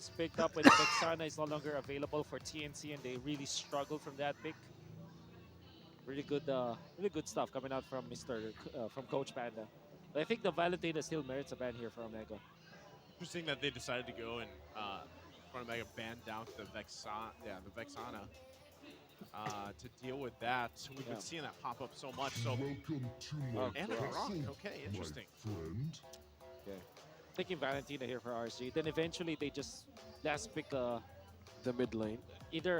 was picked up when Vexana is no longer available for TNC, and they really struggled from that pick. Really good stuff coming out from from Coach Panda. But I think the Valentina still merits a ban here for Omega. Interesting that they decided to go and front Mega ban down to the Vexana to deal with that. We've been Yeah. seeing that pop up so much. So Welcome to my Oh, and a gross. Grok. castle, Okay, my interesting. friend. Okay. Taking Valentina here for RSG. Then eventually they just last pick The mid lane. either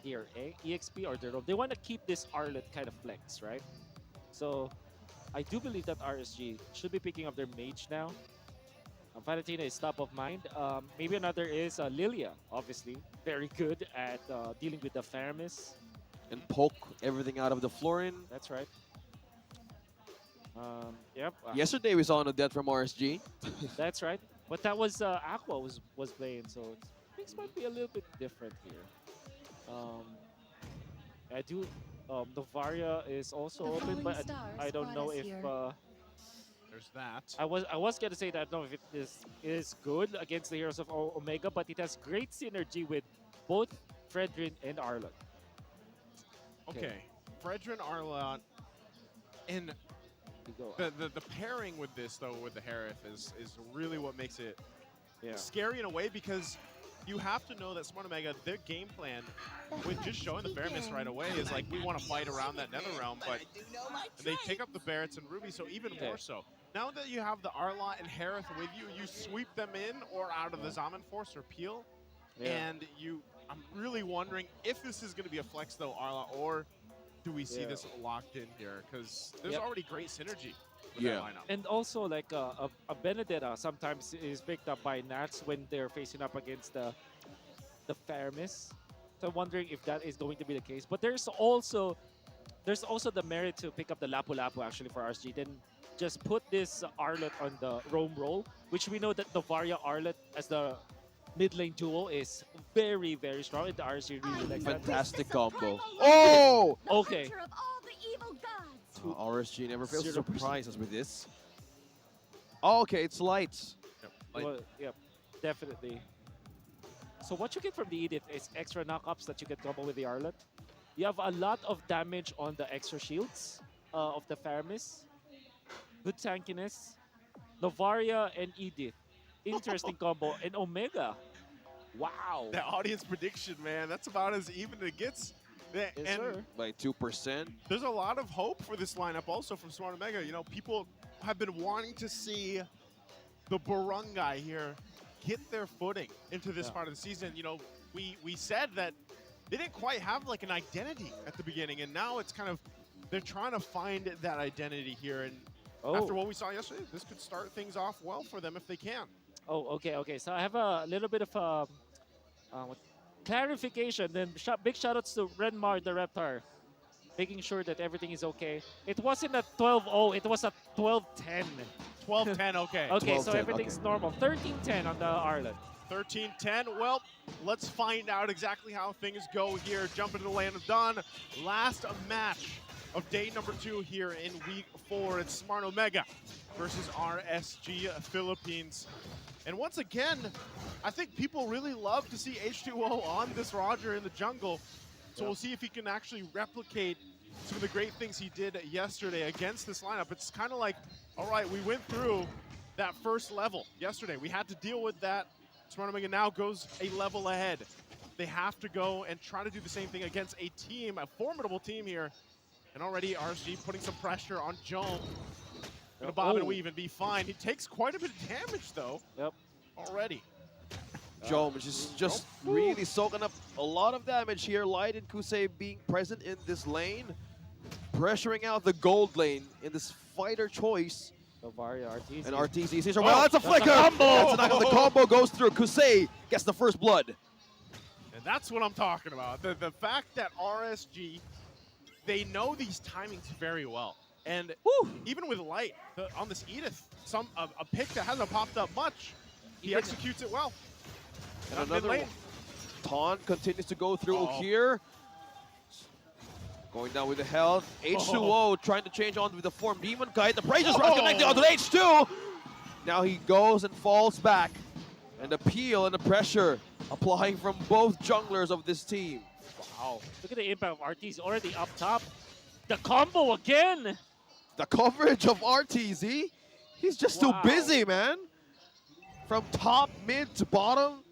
their EXP or their role. They want to keep this Arlet kind of flex, right? So I do believe that RSG should be picking up their mage now. Valentina is top of mind. Maybe another is Lilia, obviously. Very good at dealing with the Faramis. And poke everything out of the Florin. That's right. Yep. Yesterday we saw a death from RSG. That's right. But that was Aqua was playing, so things might be a little bit different here. Um, I do. The Varia is also The open, falling but stars I don't brought know us if here. There's that. I was gonna say that I don't know if it is good against the heroes of Omega, but it has great synergy with both Fredrin and Arlot. Okay, Fredrin Arlon, and You go. the pairing with this though with the Harith is really what makes it Yeah. scary in a way, because you have to know that Smart Omega, their game plan with just showing the Fairness right away is like, we want to fight around that Nether Realm, but they take up the Barretts and Ruby, so even more so. Now that you have the Arlot and Harith with you, you sweep them in or out of the Zaman Force or Peel, Yeah. and I'm really wondering if this is going to be a flex though, Arlot, or do we see Yeah. this locked in here? Because there's Yep. already great synergy with Yeah. that lineup. And also, like a Benedetta sometimes is picked up by Nats when they're facing up against the Faramis. So I'm wondering if that is going to be the case. But there's also the merit to pick up the Lapu Lapu actually for RSG. Then just put this Arlet on the roam role, which we know that the Varia Arlet as the mid lane duo is very, very strong. And the RSG really likes that. Fantastic combo. Oh! Okay. Hunter of all the evil gods. RSG never fails to 0%. surprise us with this. Oh, okay, it's lights. Yep. Like, Well, yep, definitely. So what you get from the Edith is extra knockups that you can combo with the Arlet. You have a lot of damage on the extra shields of the Faramis. Good tankiness. Novaria and Edith. Interesting combo. And Omega. Wow. that audience prediction, man, that's about as even as it gets. Yes, And sir. By 2%. there's a lot of hope for this lineup also from Smart Omega. You know, people have been wanting to see the Barungai here get their footing into this Yeah. part of the season. You know, we said that they didn't quite have like an identity at the beginning, and now it's kind of, they're trying to find that identity here. And after what we saw yesterday, this could start things off well for them if they can. Oh, okay, okay. So I have a little bit of clarification. Then big shout outs to Renmar the Reptar, making sure that everything is okay. It wasn't a 12-0, it was a 12-10. 12-10, okay. Okay, so 12-10, everything's normal. 13-10 on the Arlet. 13-10. Well, let's find out exactly how things go here. Jump into the land of Dawn. Last match of day number 2 here in week 4. It's Smart Omega versus RSG Philippines. And once again, I think people really love to see H2O on this Roger in the jungle. So we'll see if he can actually replicate some of the great things he did yesterday against this lineup. It's kind of like, all right, we went through that first level yesterday. We had to deal with that. Smart Omega now goes a level ahead. They have to go and try to do the same thing against a team, a formidable team here. And already RSG putting some pressure on Jome. Gonna bob and weave and be fine. He takes quite a bit of damage though. Yep. Already. Jome is just really soaking up a lot of damage here. Light and Kusei being present in this lane. Pressuring out the gold lane in this fighter choice. Novaria, RTZ. And RTZ sees her. Well, that's a flicker! combo! That's a knock on the combo, goes through. Kusei gets the first blood. And that's what I'm talking about. The fact that RSG, they know these timings very well. And even with Light, on this Edith, a pick that hasn't popped up much, he executes it well. And Mid another lane. one. Taunt continues to go through Uh-oh. here. Going down with the health. H2O trying to change on with the form. Demon Kite. The Praise is connected onto H2. Now he goes and falls back. And the peel and the pressure applying from both junglers of this team. Wow. Look at the impact of RT's already up top. The combo again. The coverage of RTZ, he's just too Wow. busy, man. From top, mid to bottom,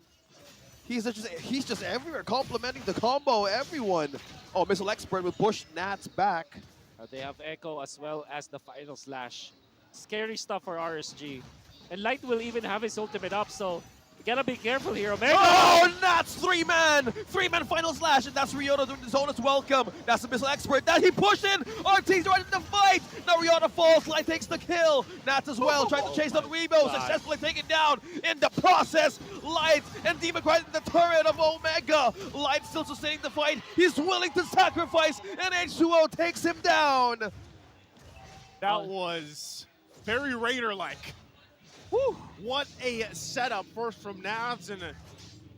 he's just everywhere, complimenting the combo, everyone. Oh, Missile Expert will push Nats back. They have Echo as well as the final slash. Scary stuff for RSG. And Light will even have his ultimate up, so you gotta be careful here, Omega! Oh, Nats three-man final slash, and that's Ryota doing his own as welcome. That's the Missile Expert that he pushed in. RT's right in the fight. Now Ryota falls, Light takes the kill. Nats as well, trying to chase down Rebo, successfully taken down. In the process, Light and Demon right in the turret of Omega. Light still sustaining the fight. He's willing to sacrifice, and H2O takes him down. That was very Raider-like. Whew. What a setup first from Nats, and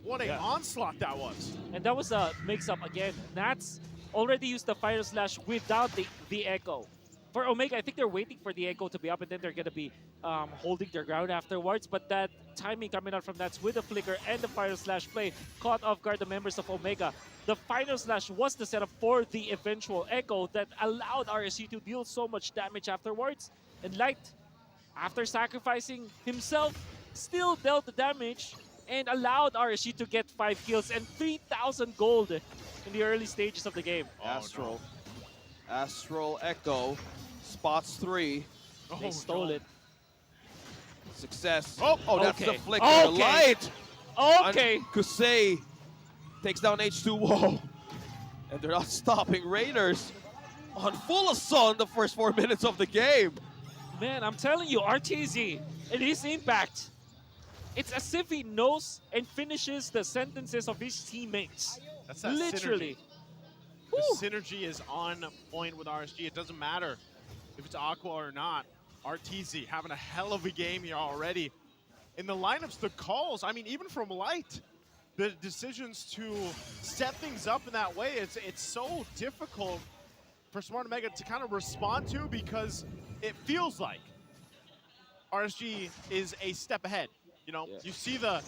what a onslaught that was. And that was a mix-up again. Nats already used the Fire Slash without the Echo. For Omega, I think they're waiting for the Echo to be up, and then they're going to be holding their ground afterwards. But that timing coming out from Nats with the Flicker and the Fire Slash play caught off guard the members of Omega. The Final Slash was the setup for the eventual Echo that allowed RSG to deal so much damage afterwards. And Light, after sacrificing himself, still dealt the damage and allowed RSG to get 5 kills and 3,000 gold in the early stages of the game. Astral Echo spots 3. They stole it. Success. Oh, that's okay. the Flicker. Okay. Light. Okay. Kusei takes down H2O. And they're not stopping Raiders on full assault in the first 4 minutes of the game. Man, I'm telling you, RTZ and his impact, it's as if he knows and finishes the sentences of his teammates. That's that Literally. synergy. The synergy is on point with RSG. It doesn't matter if it's Aqua or not. RTZ having a hell of a game here already. In the lineups, the calls, I mean, even from Light, the decisions to set things up in that way, it's so difficult for Smart Omega to kind of respond to, because it feels like RSG is a step ahead. You know, you see the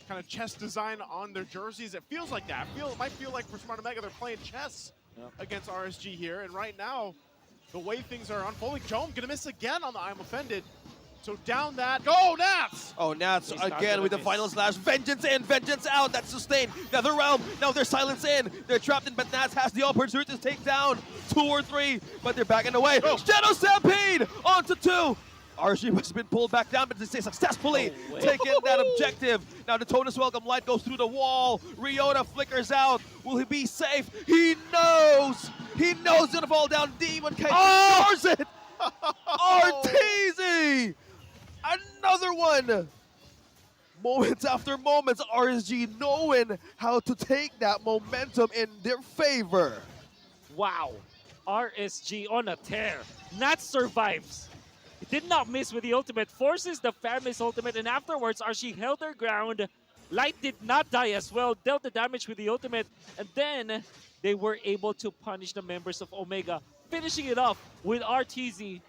kind of chess design on their jerseys. It feels like that. It might feel like for Smart Omega they're playing chess against RSG here. And right now, the way things are unfolding, Jome gonna miss again on the I'm Offended. So down that, go Nats! Oh, Nats He's not again gonna with the miss. final slash. Vengeance in, vengeance out. That's sustained. Nether Realm, now they're silence in. They're trapped in, but Nats has the opportunity to take down 2 or 3, but they're backing away. Shadow Stampede onto 2. RSG has been pulled back down, but they successfully taking that objective. Now the Tonus Welcome Light goes through the wall. Ryota flickers out. Will he be safe? He knows. He knows he's gonna fall down. Demon Kite ignores it. RTZ! Another one! Moments after moments, RSG knowing how to take that momentum in their favor. Wow. RSG on a tear. Nats survives. He did not miss with the ultimate, forces the family's ultimate, and afterwards RSG held their ground. Light did not die as well, dealt the damage with the ultimate, and then they were able to punish the members of Omega, finishing it off with RTZ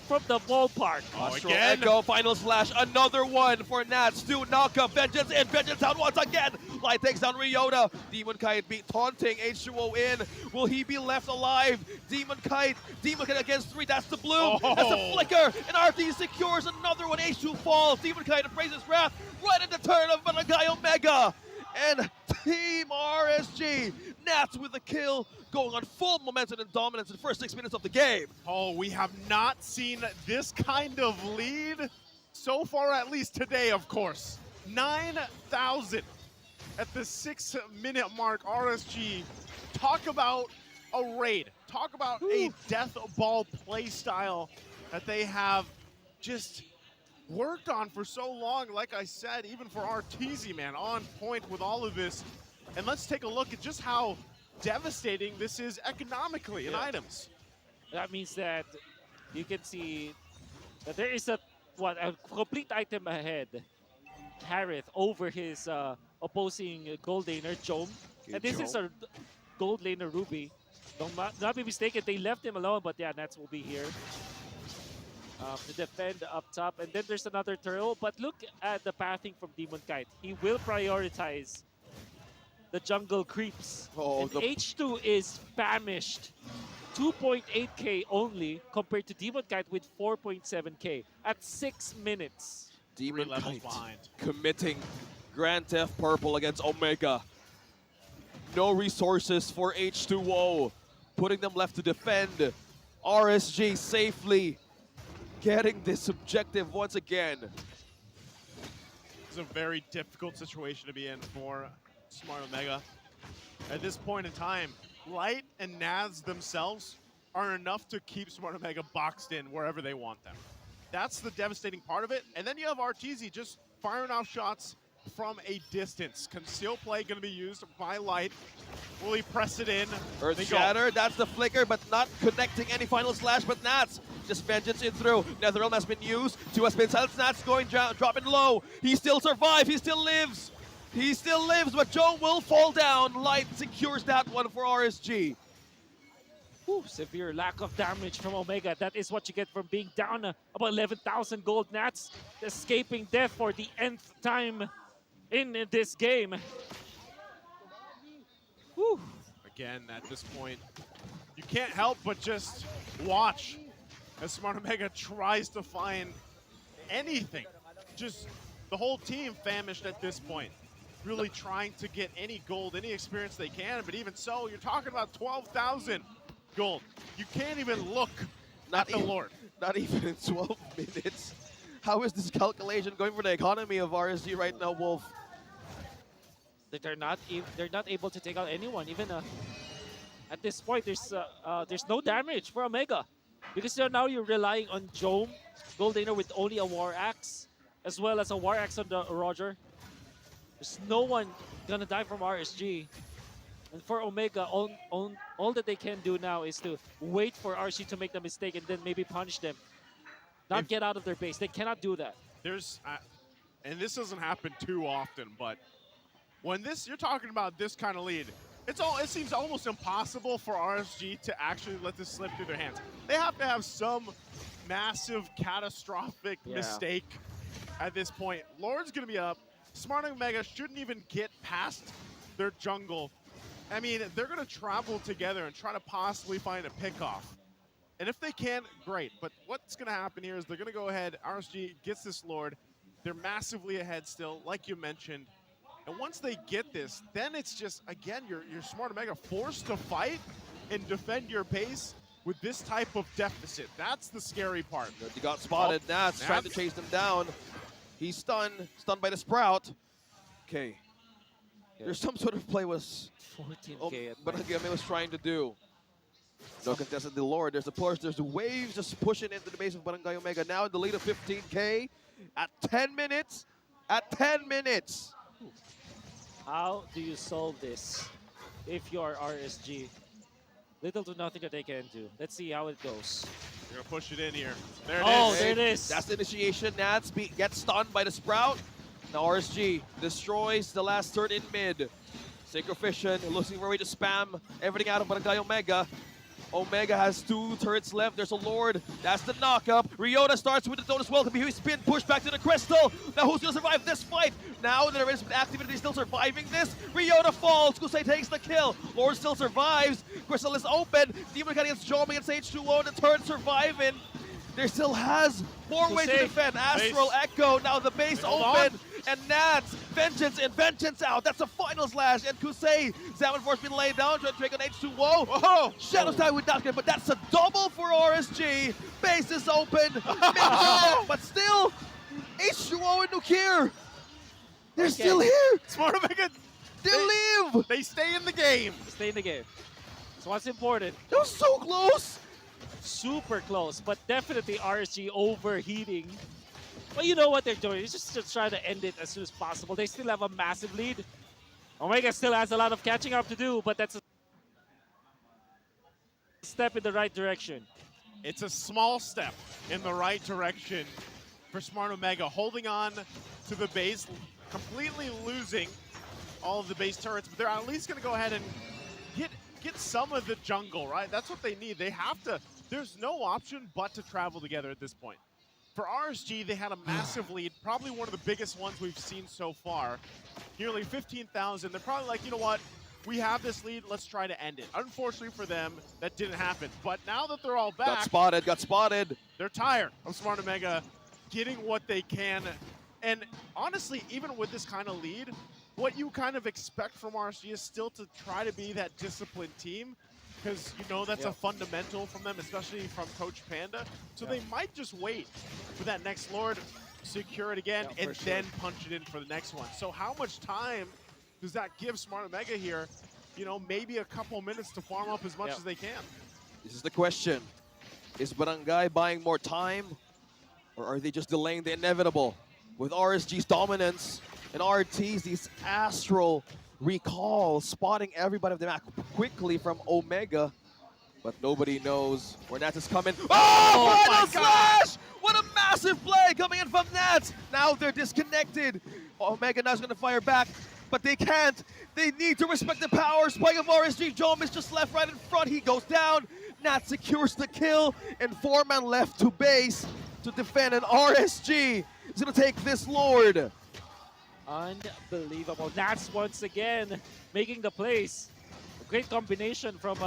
from the ballpark. Astral Echo, final slash, another one for Nats. 2 knockup, vengeance in, vengeance out once again. Light takes down Ryota. Demon Kite beat taunting H2O in. Will he be left alive? Demon Kite against 3, that's the blue. That's the flicker, and RT secures another one. H2 falls, Demon Kite appraises wrath right at the turn of Barangay Omega. And Team RSG, Nats with the kill, going on full momentum and dominance in the first 6 minutes of the game. Oh, we have not seen this kind of lead so far, at least today, of course. 9,000 at the 6-minute mark. RSG, talk about a raid. Talk about a death ball play style that they have just worked on for so long. Like I said, even for RTZ, man, on point with all of this. And let's take a look at just how devastating this is economically in items. That means that you can see that there is a complete item ahead. Harith over his opposing gold laner, Jome. And this is a gold laner, Ruby. Don't not be mistaken, they left him alone, but yeah, Nats will be here. to defend up top. And then there's another turtle. But look at the pathing from Demon Kite. He will prioritize the jungle creeps. Oh, And the H2 is famished. 2.8k only compared to Demon Kite with 4.7k at 6 minutes. 3 Demon levels Kite behind. committing Grand Theft Purple against Omega. No resources for H2O, putting them left to defend. RSG safely getting this objective once again. It's a very difficult situation to be in for Smart Omega. At this point in time, Light and Naz themselves are enough to keep Smart Omega boxed in wherever they want them. That's the devastating part of it. And then you have RTZ just firing off shots from a distance. Conceal play going to be used by Light. Will he press it in? Earth They go. Shatter, that's the flicker, but not connecting any final slash, but Nats just vengeance in through. Netherrealm has been used, 2 has been silenced, Nats going dropping low. He still survives, he still lives. He still lives, but Joe will fall down. Light secures that one for RSG. Whew, severe lack of damage from Omega. That is what you get from being down about 11,000 gold. Nats escaping death for the nth time in this game. Whew. Again, at this point, you can't help but just watch as Smart Omega tries to find anything. Just the whole team famished at this point. Really trying to get any gold, any experience they can, but even so, you're talking about 12,000 gold. You can't even look at the Lord. Not even in 12 minutes. How is this calculation going for the economy of RSG right now, Wolf? They're not able to take out anyone. Even at this point, there's no damage for Omega because now you're relying on Jome Goldaner with only a War Axe as well as a War Axe on the Roger. There's no one gonna die from RSG. And for Omega, all that they can do now is to wait for RSG to make the mistake and then maybe punish them. Not get out of their base. They cannot do that. There's, and this doesn't happen too often, but when you're talking about this kind of lead, it seems almost impossible for RSG to actually let this slip through their hands. They have to have some massive, catastrophic mistake at this point. Lord's gonna be up. Smart Omega shouldn't even get past their jungle. I mean, they're gonna travel together and try to possibly find a pickoff. And if they can, great. But what's gonna happen here is they're gonna go ahead. RSG gets this Lord. They're massively ahead still, like you mentioned. And once they get this, then it's just, again, you're Smart Omega forced to fight and defend your base with this type of deficit. That's the scary part. He got spotted. Oh, Nats trying to chase them down. He's stunned by the Sprout. Okay. There's some sort of play was 14k at but again, was trying to do. No contested the Lord. There's the push. There's the waves just pushing into the base of Barangay Omega. Now in the lead of 15k at 10 minutes. At 10 minutes. How do you solve this if you are RSG? Little to nothing that they can do. Let's see how it goes. You're gonna push it in here. There it is. Oh, there it is. That's the initiation. Nats gets stunned by the Sprout. Now RSG destroys the last turret in mid. Sacrifician looking for a way to spam everything out of Barangay Omega. Omega has 2 turrets left. There's a Lord. That's the knockup. Ryota starts with the Dotus Welcome. He's been pushed back to the Crystal. Now who's going to survive this fight? Now there is activity still surviving this. Ryota falls. Kusei takes the kill. Lord still survives. Crystal is open. Demon Cat against Jome against H2O. The turret surviving. There still has more ways to defend. Astral Echo. Now the base open. And Nats, vengeance in, vengeance out. That's a final slash. And Kusei, Zaman Force been laid down, trying to take on H2O. Whoa! Shadow Tide would not get, but that's a double for RSG. Base is open. But still, H2O and Nukir. They're still here. Smart Omega, They live. they stay in the game. Stay in the game. So what's important? That was so close. Super close, but definitely RSG overheating. But you know what they're doing. It's just to try to end it as soon as possible. They still have a massive lead. Omega still has a lot of catching up to do, but that's a step in the right direction. It's a small step in the right direction for Smart Omega, holding on to the base, completely losing all of the base turrets, but they're at least going to go ahead and get some of the jungle, right? That's what they need. They have to. There's no option but to travel together at this point. for RSG, they had a massive lead, probably one of the biggest ones we've seen so far. Nearly 15,000. They're probably like, you know what? We have this lead, let's try to end it. Unfortunately for them, that didn't happen. But now that they're all back, Got spotted. they're tired of Smart Omega getting what they can. And honestly, even with this kind of lead, what you kind of expect from RSG is still to try to be that disciplined team, because you know that's a fundamental from them, especially from Coach Panda. So they might just wait for that next Lord, secure it again, and then punch it in for the next one. So how much time does that give Smart Omega here? You know, maybe a couple minutes to farm up as much as they can. This is the question. Is Barangay buying more time, or are they just delaying the inevitable? With RSG's dominance and RTZ's astral recall, spotting everybody of the map quickly from Omega, but nobody knows where Nats is coming. Oh, final slash! What a massive play coming in from Nats! Now they're disconnected. Omega now is going to fire back, but they can't. They need to respect the power. Spike of RSG. Jom is just left right in front. He goes down. Nats secures the kill, and 4-man left to base to defend, and RSG is going to take this Lord. Unbelievable. Nats once again making the plays. A great combination from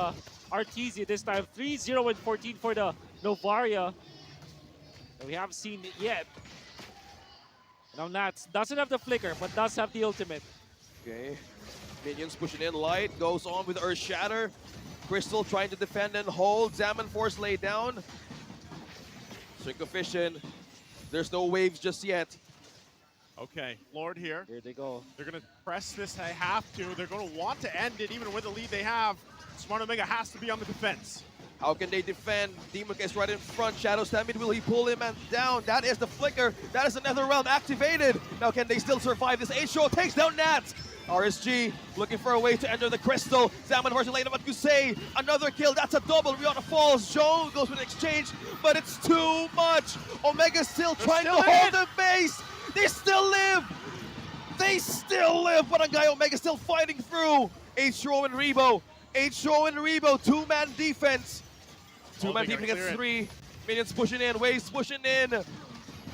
RTZ this time. 3-0 and 14 for the Novaria that we haven't seen it yet. Now Nats doesn't have the flicker, but does have the ultimate. Okay, minions pushing in. Light goes on with Earth Shatter. Crystal trying to defend and hold. Zaman Force laid down. Sync of Vision. There's no waves just yet. Okay, Lord here. Here they go. They're going to press this. They have to. They're going to want to end it even with the lead they have. Smart Omega has to be on the defense. How can they defend? Demon is right in front. Shadow Stampede, will he pull him down? That is the flicker. That is another realm activated. Now can they still survive this? H-Show takes down Nats. RSG looking for a way to enter the crystal. Zaman versus Lane of Akusei. Another kill. That's a double. Rihanna falls. Joe goes with an exchange, but it's too much. Omega still trying to hold the base. They still live. They still live. But a guy Omega still fighting through. H-Show and Rebo. H-Show and Rebo. Two-man defense. Two-man defense against 3. Minions pushing in. Waves pushing in.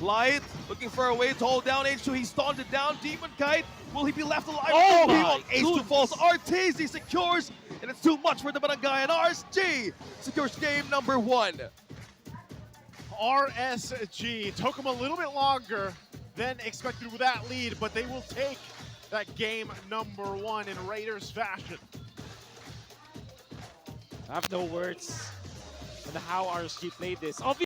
Light looking for a way to hold down H2. He's taunted down. Demon Kite. Will he be left alive? Oh, no, my H2 goodness. falls. Arteezy secures, and it's too much for the Barangay, and RSG secures game number 1. RSG took them a little bit longer than expected with that lead, but they will take that game number 1 in Raiders fashion. I have no words on how RSG played this. Obviously,